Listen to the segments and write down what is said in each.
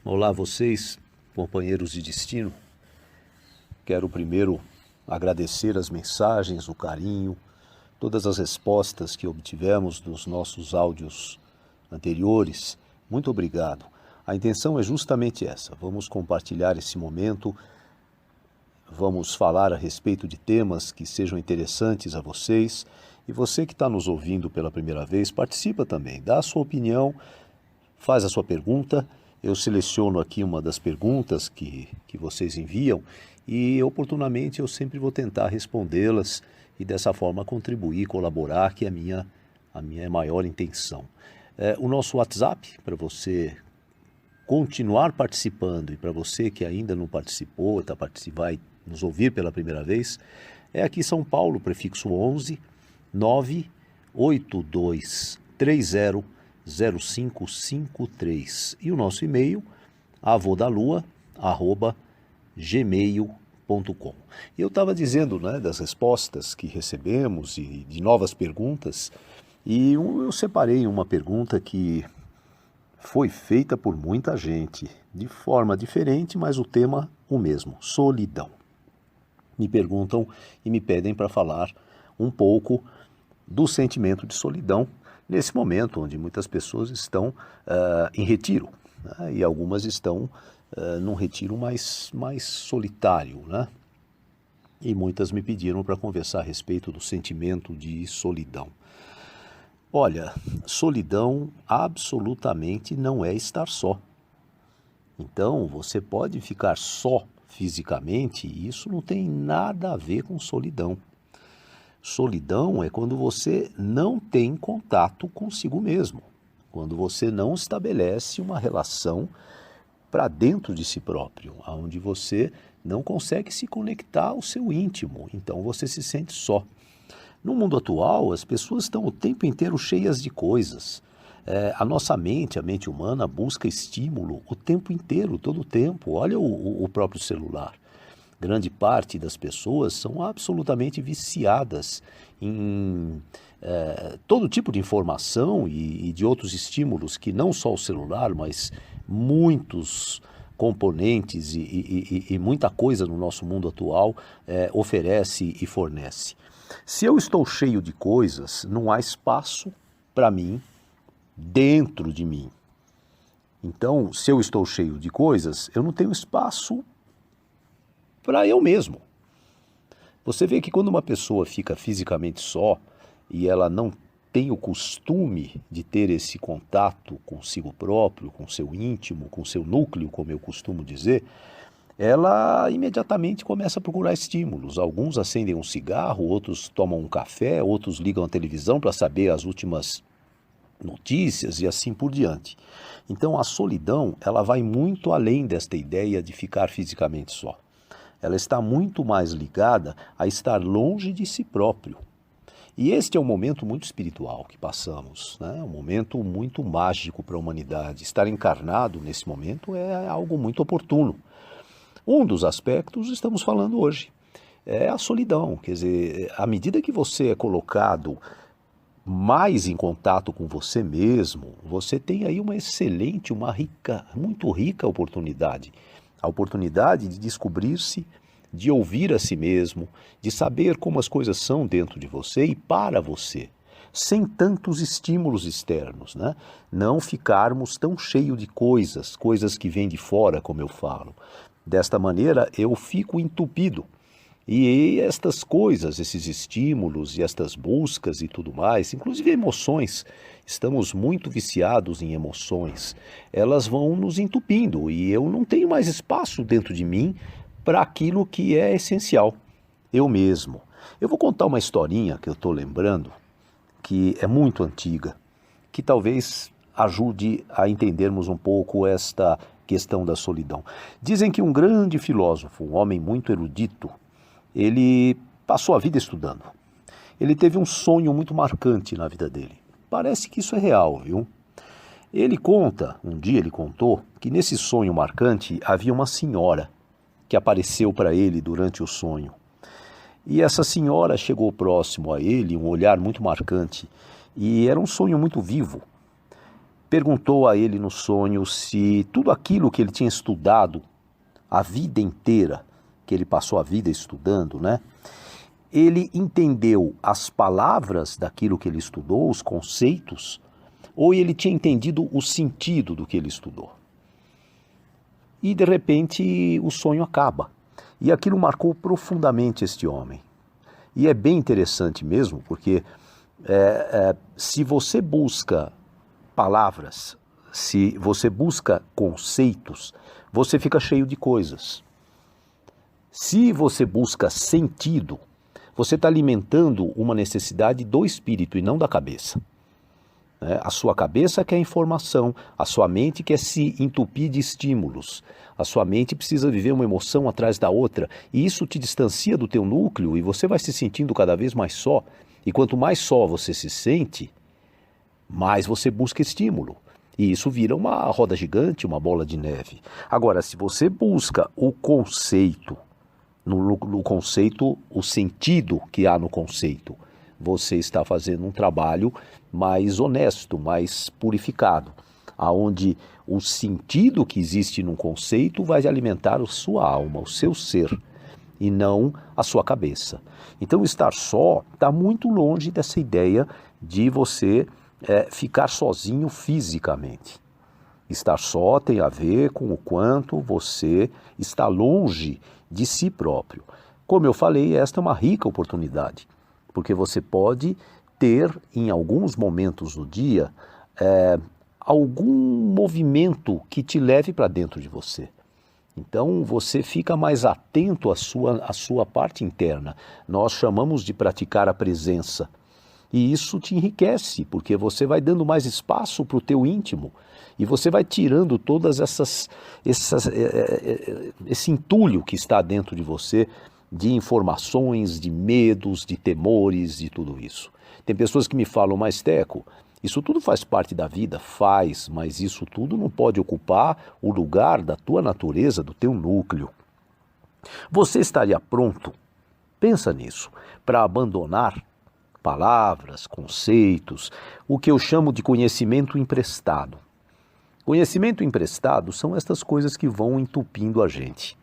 Olá vocês, companheiros de destino. Quero primeiro agradecer as mensagens, o carinho, todas as respostas que obtivemos dos nossos áudios anteriores. Muito obrigado. A intenção é justamente essa. Vamos compartilhar esse momento, vamos falar a respeito de temas que sejam interessantes a vocês. E você que está nos ouvindo pela primeira vez, participa também, dá a sua opinião, faz a sua pergunta. Eu seleciono aqui uma das perguntas que vocês enviam e, oportunamente, eu sempre vou tentar respondê-las e, dessa forma, contribuir, colaborar, que é a minha maior intenção. O nosso WhatsApp, para você continuar participando e para você que ainda não participou, vai nos ouvir pela primeira vez, é aqui São Paulo, prefixo 11 98230 0553 e o nosso e-mail avodalua@gmail.com. Eu estava dizendo, das respostas que recebemos e de novas perguntas, e eu separei uma pergunta que foi feita por muita gente, de forma diferente, mas o tema o mesmo: solidão. Me perguntam e me pedem para falar um pouco do sentimento de solidão nesse momento onde muitas pessoas estão em retiro, né? E algumas estão num retiro mais solitário, né? E muitas me pediram para conversar a respeito do sentimento de solidão. Olha, solidão absolutamente não é estar só. Então, você pode ficar só fisicamente e isso não tem nada a ver com solidão. Solidão é quando você não tem contato consigo mesmo, quando você não estabelece uma relação para dentro de si próprio, onde você não consegue se conectar ao seu íntimo, então você se sente só. No mundo atual, as pessoas estão o tempo inteiro cheias de coisas. A nossa mente, a mente humana, busca estímulo o tempo inteiro, todo o tempo. Olha o próprio celular. Grande parte das pessoas são absolutamente viciadas em todo tipo de informação e de outros estímulos que não só o celular, mas muitos componentes e muita coisa no nosso mundo atual oferece e fornece. Se eu estou cheio de coisas, não há espaço para mim dentro de mim. Então, se eu estou cheio de coisas, eu não tenho espaço para eu mesmo. Você vê que quando uma pessoa fica fisicamente só e ela não tem o costume de ter esse contato consigo próprio, com seu íntimo, com seu núcleo, como eu costumo dizer, ela imediatamente começa a procurar estímulos. Alguns acendem um cigarro, outros tomam um café, outros ligam a televisão para saber as últimas notícias e assim por diante. Então a solidão, ela vai muito além desta ideia de ficar fisicamente só. Ela está muito mais ligada a estar longe de si próprio. E este é um momento muito espiritual que passamos, né? Um momento muito mágico para a humanidade. Estar encarnado nesse momento é algo muito oportuno. Um dos aspectos estamos falando hoje, é a solidão. Quer dizer, à medida que você é colocado mais em contato com você mesmo, você tem aí uma excelente, muito rica oportunidade. A oportunidade de descobrir-se, de ouvir a si mesmo, de saber como as coisas são dentro de você e para você, sem tantos estímulos externos, né? Não ficarmos tão cheios de coisas que vêm de fora, como eu falo. Desta maneira, eu fico entupido. E estas coisas, esses estímulos e estas buscas e tudo mais, inclusive emoções, estamos muito viciados em emoções, elas vão nos entupindo e eu não tenho mais espaço dentro de mim para aquilo que é essencial, eu mesmo. Eu vou contar uma historinha que eu estou lembrando, que é muito antiga, que talvez ajude a entendermos um pouco esta questão da solidão. Dizem que um grande filósofo, um homem muito erudito, ele passou a vida estudando. Ele teve um sonho muito marcante na vida dele. Parece que isso é real, viu? Um dia ele contou, que nesse sonho marcante havia uma senhora que apareceu para ele durante o sonho. E essa senhora chegou próximo a ele, um olhar muito marcante, e era um sonho muito vivo. perguntou a ele no sonho se tudo aquilo que ele tinha estudado a vida inteira, que ele passou a vida estudando, né? Ele entendeu as palavras daquilo que ele estudou, os conceitos, ou ele tinha entendido o sentido do que ele estudou. E de repente o sonho acaba. E aquilo marcou profundamente este homem. E é bem interessante mesmo, porque se você busca palavras, se você busca conceitos, você fica cheio de coisas. Se você busca sentido, você está alimentando uma necessidade do espírito e não da cabeça. A sua cabeça quer informação, a sua mente quer se entupir de estímulos, a sua mente precisa viver uma emoção atrás da outra, e isso te distancia do teu núcleo e você vai se sentindo cada vez mais só. E quanto mais só você se sente, mais você busca estímulo. E isso vira uma roda gigante, uma bola de neve. Agora, se você busca o conceito, no conceito, o sentido que há no conceito, você está fazendo um trabalho mais honesto, mais purificado, aonde o sentido que existe num conceito vai alimentar a sua alma, o seu ser, e não a sua cabeça. Então estar só está muito longe dessa ideia de você ficar sozinho fisicamente. Estar só tem a ver com o quanto você está longe de si próprio. Como eu falei, esta é uma rica oportunidade, porque você pode ter, em alguns momentos do dia, algum movimento que te leve para dentro de você. Então você fica mais atento à sua parte interna. Nós chamamos de praticar a presença. E isso te enriquece, porque você vai dando mais espaço para o teu íntimo. E você vai tirando todas esse entulho que está dentro de você, de informações, de medos, de temores, de tudo isso. Tem pessoas que me falam, mas Teco, isso tudo faz parte da vida? Faz, mas isso tudo não pode ocupar o lugar da tua natureza, do teu núcleo. Você estaria pronto, pensa nisso, para abandonar palavras, conceitos, o que eu chamo de conhecimento emprestado. Conhecimento emprestado são estas coisas que vão entupindo a gente.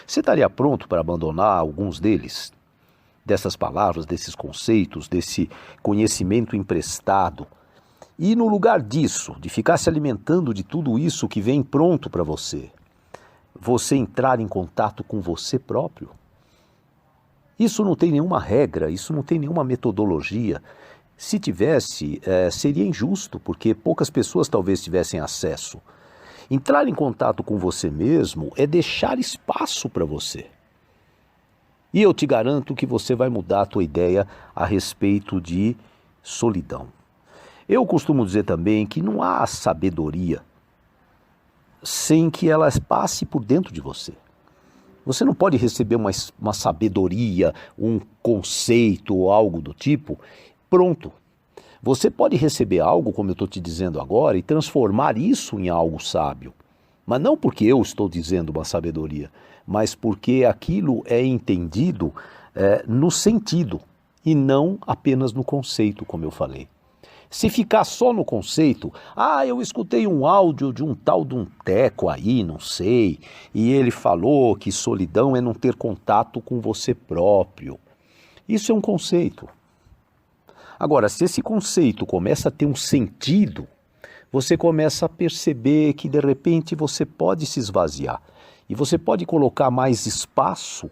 Você estaria pronto para abandonar alguns deles? Dessas palavras, desses conceitos, desse conhecimento emprestado? E no lugar disso, de ficar se alimentando de tudo isso que vem pronto para você, você entrar em contato com você próprio? Isso não tem nenhuma regra, isso não tem nenhuma metodologia. Se tivesse, seria injusto, porque poucas pessoas talvez tivessem acesso. Entrar em contato com você mesmo é deixar espaço para você. E eu te garanto que você vai mudar a tua ideia a respeito de solidão. Eu costumo dizer também que não há sabedoria sem que ela passe por dentro de você. Você não pode receber uma sabedoria, um conceito ou algo do tipo, pronto. Você pode receber algo, como eu estou te dizendo agora, e transformar isso em algo sábio. Mas não porque eu estou dizendo uma sabedoria, mas porque aquilo é entendido no sentido e não apenas no conceito, como eu falei. Se ficar só no conceito, eu escutei um áudio de um tal de um Teco aí, não sei, e ele falou que solidão é não ter contato com você próprio. Isso é um conceito. Agora, se esse conceito começa a ter um sentido, você começa a perceber que de repente você pode se esvaziar e você pode colocar mais espaço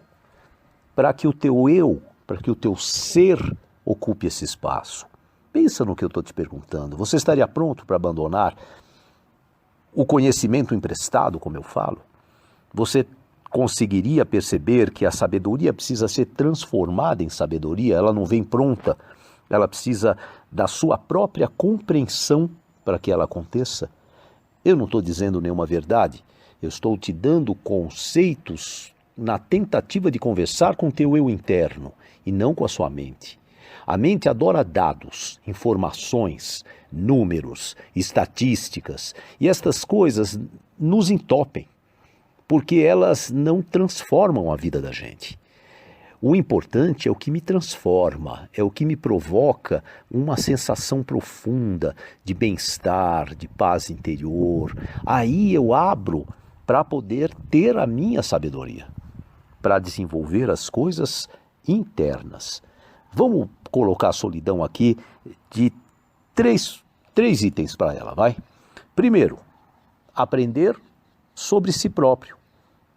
para que o teu eu, para que o teu ser ocupe esse espaço. Pensa no que eu estou te perguntando. Você estaria pronto para abandonar o conhecimento emprestado, como eu falo? Você conseguiria perceber que a sabedoria precisa ser transformada em sabedoria? Ela não vem pronta. Ela precisa da sua própria compreensão para que ela aconteça? Eu não estou dizendo nenhuma verdade. Eu estou te dando conceitos na tentativa de conversar com o teu eu interno e não com a sua mente. A mente adora dados, informações, números, estatísticas, e estas coisas nos entopem, porque elas não transformam a vida da gente. O importante é o que me transforma, é o que me provoca uma sensação profunda de bem-estar, de paz interior. Aí eu abro para poder ter a minha sabedoria, para desenvolver as coisas internas. Vamos colocar a solidão aqui de três itens para ela, vai? Primeiro, aprender sobre si próprio.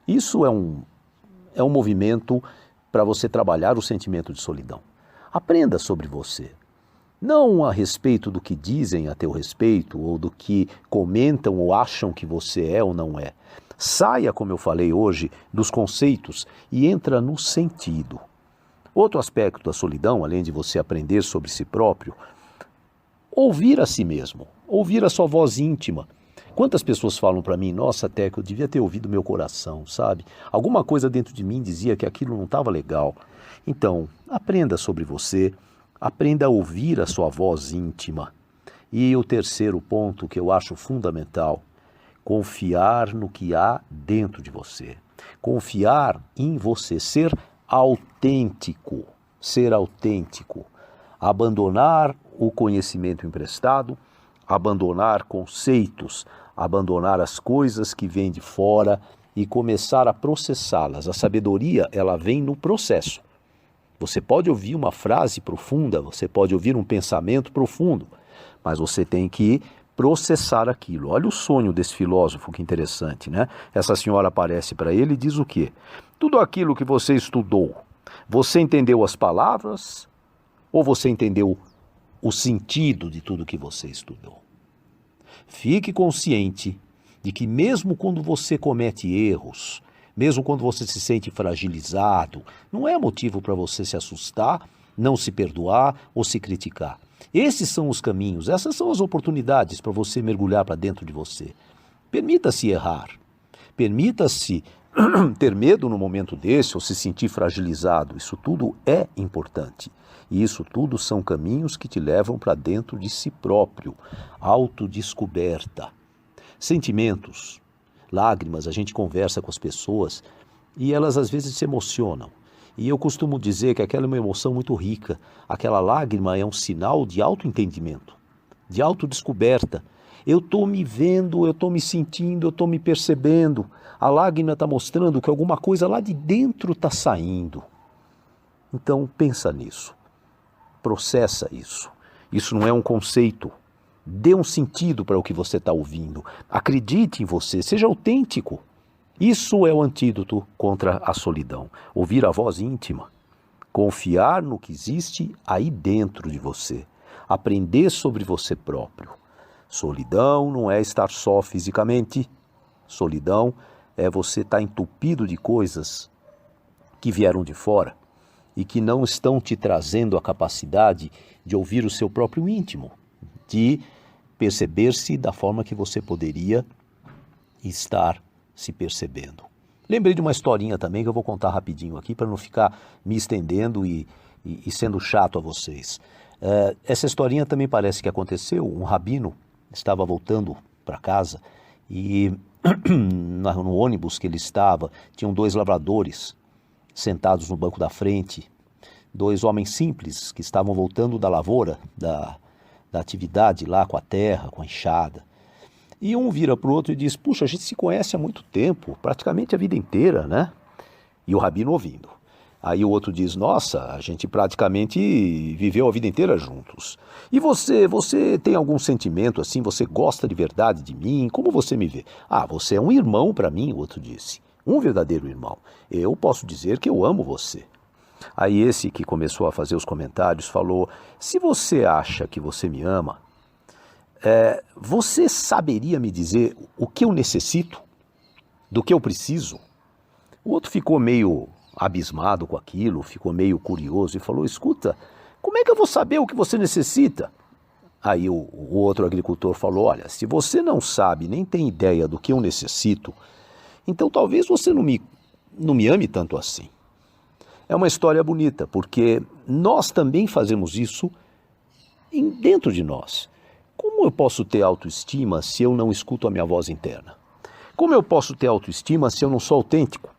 Isso é um movimento para você trabalhar o sentimento de solidão. Aprenda sobre você. Não a respeito do que dizem a teu respeito, ou do que comentam ou acham que você é ou não é. Saia, como eu falei hoje, dos conceitos e entra no sentido. Outro aspecto da solidão, além de você aprender sobre si próprio, ouvir a si mesmo, ouvir a sua voz íntima. Quantas pessoas falam para mim, nossa, Teco, eu devia ter ouvido meu coração, sabe? Alguma coisa dentro de mim dizia que aquilo não estava legal. Então, aprenda sobre você, aprenda a ouvir a sua voz íntima. E o terceiro ponto que eu acho fundamental, confiar no que há dentro de você. Confiar em você, ser autêntico, abandonar o conhecimento emprestado, abandonar conceitos, abandonar as coisas que vêm de fora e começar a processá-las. A sabedoria, ela vem no processo. Você pode ouvir uma frase profunda, você pode ouvir um pensamento profundo, mas você tem que processar aquilo. Olha o sonho desse filósofo, que interessante, né? Essa senhora aparece para ele e diz o quê? Tudo aquilo que você estudou, você entendeu as palavras ou você entendeu o sentido de tudo que você estudou? Fique consciente de que mesmo quando você comete erros, mesmo quando você se sente fragilizado, não é motivo para você se assustar, não se perdoar ou se criticar. Esses são os caminhos, essas são as oportunidades para você mergulhar para dentro de você. Permita-se errar, permita-se ter medo no momento desse ou se sentir fragilizado. Isso tudo é importante. E isso tudo são caminhos que te levam para dentro de si próprio. Autodescoberta. Sentimentos, lágrimas, a gente conversa com as pessoas e elas às vezes se emocionam. E eu costumo dizer que aquela é uma emoção muito rica. Aquela lágrima é um sinal de autoentendimento, de autodescoberta. Eu estou me vendo, eu estou me sentindo, eu estou me percebendo. A lágrima está mostrando que alguma coisa lá de dentro está saindo. Então pensa nisso, processa isso. Isso não é um conceito. Dê um sentido para o que você está ouvindo. Acredite em você, seja autêntico. Isso é o antídoto contra a solidão. Ouvir a voz íntima. Confiar no que existe aí dentro de você. Aprender sobre você próprio. Solidão não é estar só fisicamente. Solidão é você estar entupido de coisas que vieram de fora e que não estão te trazendo a capacidade de ouvir o seu próprio íntimo, de perceber-se da forma que você poderia estar se percebendo. Lembrei de uma historinha também que eu vou contar rapidinho aqui para não ficar me estendendo e sendo chato a vocês. Essa historinha também parece que aconteceu. Um rabino estava voltando para casa e no ônibus que ele estava, tinham dois lavradores sentados no banco da frente, dois homens simples que estavam voltando da lavoura, da atividade lá com a terra, com a enxada. E um vira para o outro e diz, puxa, a gente se conhece há muito tempo, praticamente a vida inteira, né? E o rabino ouvindo. Aí o outro diz, nossa, a gente praticamente viveu a vida inteira juntos. E você tem algum sentimento assim, você gosta de verdade de mim? Como você me vê? Ah, você é um irmão para mim, o outro disse. Um verdadeiro irmão. Eu posso dizer que eu amo você. Aí esse que começou a fazer os comentários falou, se você acha que você me ama, você saberia me dizer o que eu necessito? Do que eu preciso? O outro ficou meio abismado com aquilo, ficou meio curioso e falou, escuta, como é que eu vou saber o que você necessita? Aí o outro agricultor falou, olha, se você não sabe, nem tem ideia do que eu necessito, então talvez você não me ame tanto assim. É uma história bonita, porque nós também fazemos isso dentro de nós. Como eu posso ter autoestima se eu não escuto a minha voz interna? Como eu posso ter autoestima se eu não sou autêntico?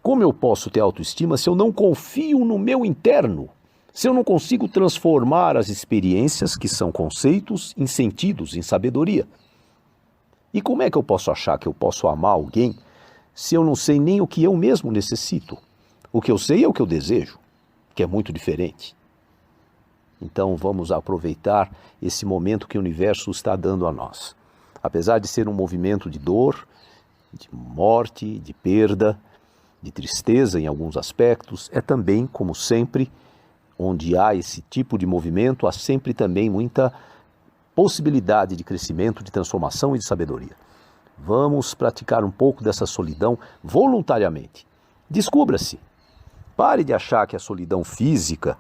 Como eu posso ter autoestima se eu não confio no meu interno? Se eu não consigo transformar as experiências, que são conceitos, em sentidos, em sabedoria? E como é que eu posso achar que eu posso amar alguém se eu não sei nem o que eu mesmo necessito? O que eu sei é o que eu desejo, que é muito diferente. Então vamos aproveitar esse momento que o universo está dando a nós. Apesar de ser um movimento de dor, de morte, de perda, de tristeza em alguns aspectos, é também, como sempre, onde há esse tipo de movimento, há sempre também muita possibilidade de crescimento, de transformação e de sabedoria. Vamos praticar um pouco dessa solidão voluntariamente. Descubra-se. Pare de achar que a solidão física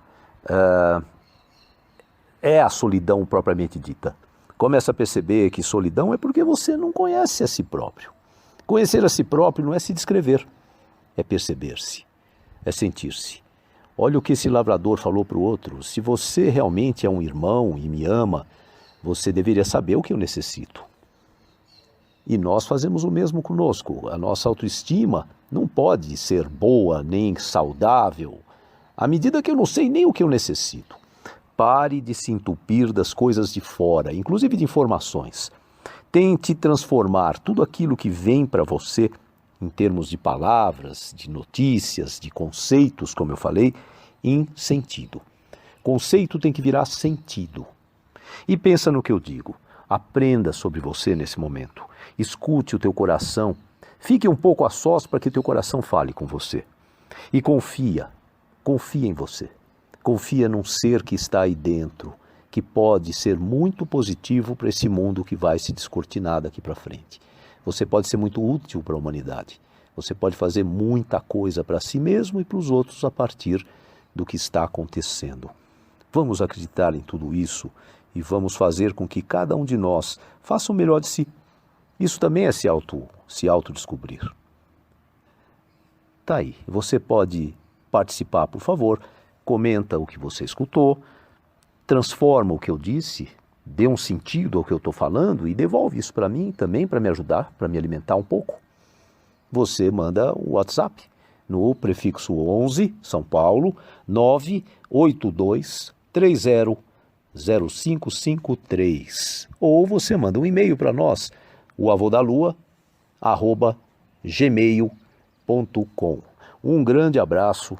é a solidão propriamente dita. Comece a perceber que solidão é porque você não conhece a si próprio. Conhecer a si próprio não é se descrever, é perceber-se, é sentir-se. Olha o que esse lavrador falou para o outro. Se você realmente é um irmão e me ama, você deveria saber o que eu necessito. E nós fazemos o mesmo conosco. A nossa autoestima não pode ser boa nem saudável à medida que eu não sei nem o que eu necessito. Pare de se entupir das coisas de fora, inclusive de informações. Tente transformar tudo aquilo que vem para você, em termos de palavras, de notícias, de conceitos, como eu falei, em sentido. Conceito tem que virar sentido. E pensa no que eu digo. Aprenda sobre você nesse momento. Escute o teu coração. Fique um pouco a sós para que o teu coração fale com você. E confia em você. Confia num ser que está aí dentro, que pode ser muito positivo para esse mundo que vai se descortinar daqui para frente. Você pode ser muito útil para a humanidade. Você pode fazer muita coisa para si mesmo e para os outros a partir do que está acontecendo. Vamos acreditar em tudo isso e vamos fazer com que cada um de nós faça o melhor de si. Isso também é se autodescobrir. Tá aí. Você pode participar, por favor. Comenta o que você escutou, transforma o que eu disse, dê um sentido ao que eu estou falando e devolve isso para mim também, para me ajudar, para me alimentar um pouco. Você manda o WhatsApp no prefixo 11, São Paulo, 982300553. Ou você manda um e-mail para nós, o avodalua@gmail.com. Um grande abraço.